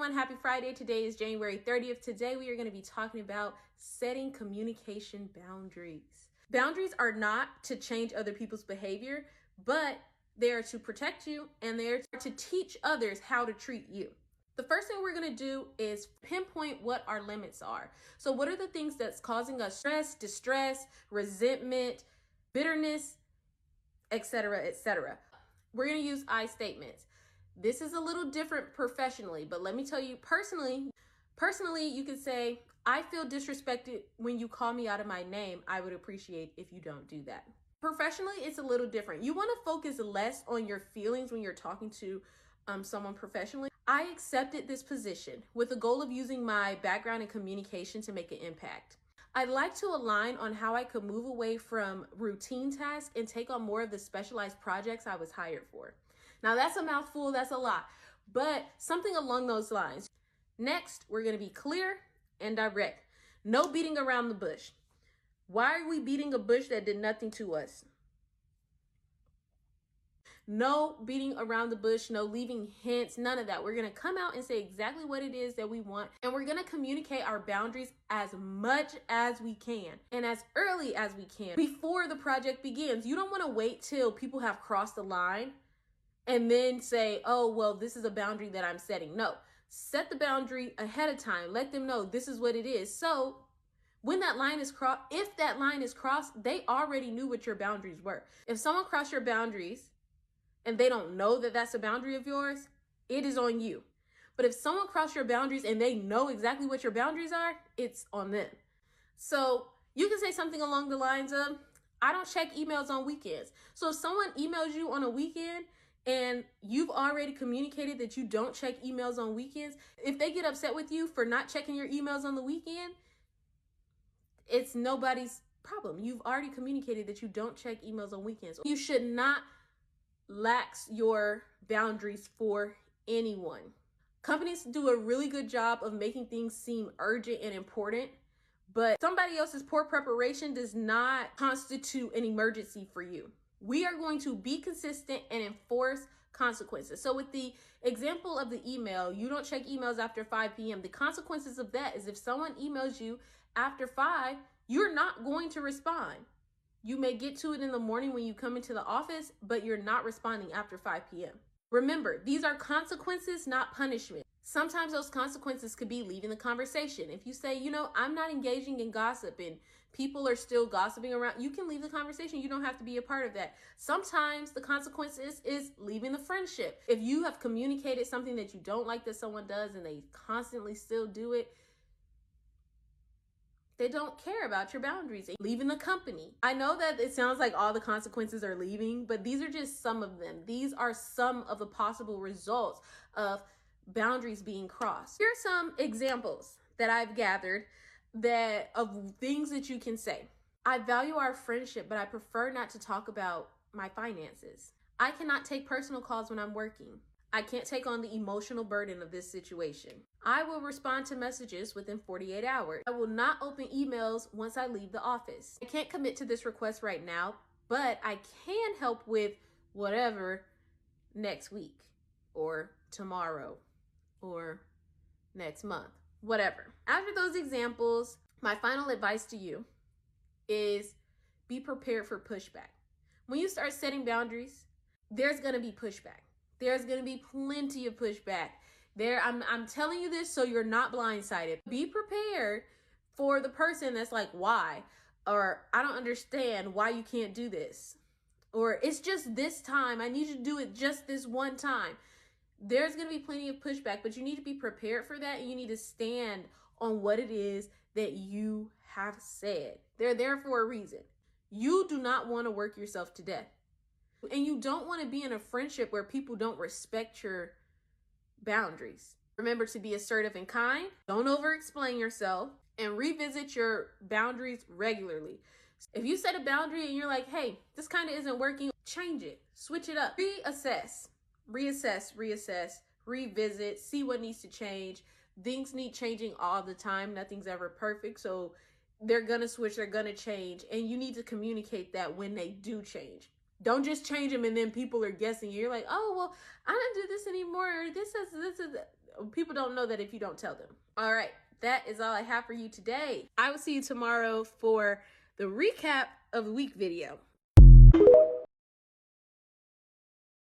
everyone, happy Friday. Today is January 30th. Today we are going to be talking about setting communication boundaries. Boundaries are not to change other people's behavior, but they are to protect you and they are to teach others how to treat you. The first thing we're going to do is pinpoint what our limits are. So what are the things that's causing us stress, distress, resentment, bitterness, etc., etc. We're going to use I statements. This is a little different professionally, but let me tell you personally, you can say, I feel disrespected when you call me out of my name. I would appreciate if you don't do that. Professionally, it's a little different. You want to focus less on your feelings when you're talking to someone professionally. I accepted this position with the goal of using my background in communication to make an impact. I'd like to align on how I could move away from routine tasks and take on more of the specialized projects I was hired for. Now that's a mouthful, that's a lot, but something along those lines. Next, we're going to be clear and direct. No beating around the bush. Why are we beating a bush that did nothing to us? No beating around the bush, no leaving hints, none of that. We're going to come out and say exactly what it is that we want, and we're going to communicate our boundaries as much as we can and as early as we can before the project begins. You don't want to wait till people have crossed the line and then say, oh, well, this is a boundary that I'm setting. No, set the boundary ahead of time. Let them know this is what it is. So when that line is crossed, if that line is crossed, they already knew what your boundaries were. If someone crossed your boundaries and they don't know that that's a boundary of yours, it is on you. But if someone crossed your boundaries and they know exactly what your boundaries are, it's on them. So you can say something along the lines of, I don't check emails on weekends. So if someone emails you on a weekend and you've already communicated that you don't check emails on weekends, if they get upset with you for not checking your emails on the weekend, it's nobody's problem. You've already communicated that you don't check emails on weekends. You should not lax your boundaries for anyone. Companies do a really good job of making things seem urgent and important, but somebody else's poor preparation does not constitute an emergency for you. We are going to be consistent and enforce consequences. So with the example of the email, you don't check emails after 5 p.m. The consequences of that is if someone emails you after 5, you're not going to respond. You may get to it in the morning when you come into the office, but you're not responding after 5 p.m. Remember, these are consequences, not punishment. Sometimes those consequences could be leaving the conversation. If you say, I'm not engaging in gossip and people are still gossiping around, you can leave the conversation. You don't have to be a part of that. Sometimes the consequences is leaving the friendship. If you have communicated something that you don't like that someone does and they constantly still do it, they don't care about your boundaries. Leaving the company. I know that it sounds like all the consequences are leaving, but these are just some of them. These are some of the possible results of boundaries being crossed. Here are some examples that I've gathered of things that you can say. I value our friendship, but I prefer not to talk about my finances. I cannot take personal calls when I'm working. I can't take on the emotional burden of this situation. I will respond to messages within 48 hours. I will not open emails once I leave the office. I can't commit to this request right now, but I can help with whatever next week or tomorrow or next month, whatever. After those examples, my final advice to you is be prepared for pushback. When you start setting boundaries, there's going to be pushback. There's going to be plenty of pushback. I'm telling you this so you're not blindsided. Be prepared for the person that's like, why? Or I don't understand why you can't do this. Or it's just this time. I need you to do it just this one time. There's going to be plenty of pushback, but you need to be prepared for that. And you need to stand on what it is that you have said. They're there for a reason. You do not want to work yourself to death. And you don't want to be in a friendship where people don't respect your boundaries. Remember to be assertive and kind. Don't over-explain yourself and revisit your boundaries regularly. If you set a boundary and you're like, hey, this kind of isn't working, change it, switch it up, reassess, revisit, see what needs to change. Things need changing all the time. Nothing's ever perfect. So they're going to switch, they're going to change. And you need to communicate that when they do change. Don't just change them and then people are guessing. You're like, oh, well, I don't do this anymore. This is, People don't know that if you don't tell them. All right, that is all I have for you today. I will see you tomorrow for the recap of the week video.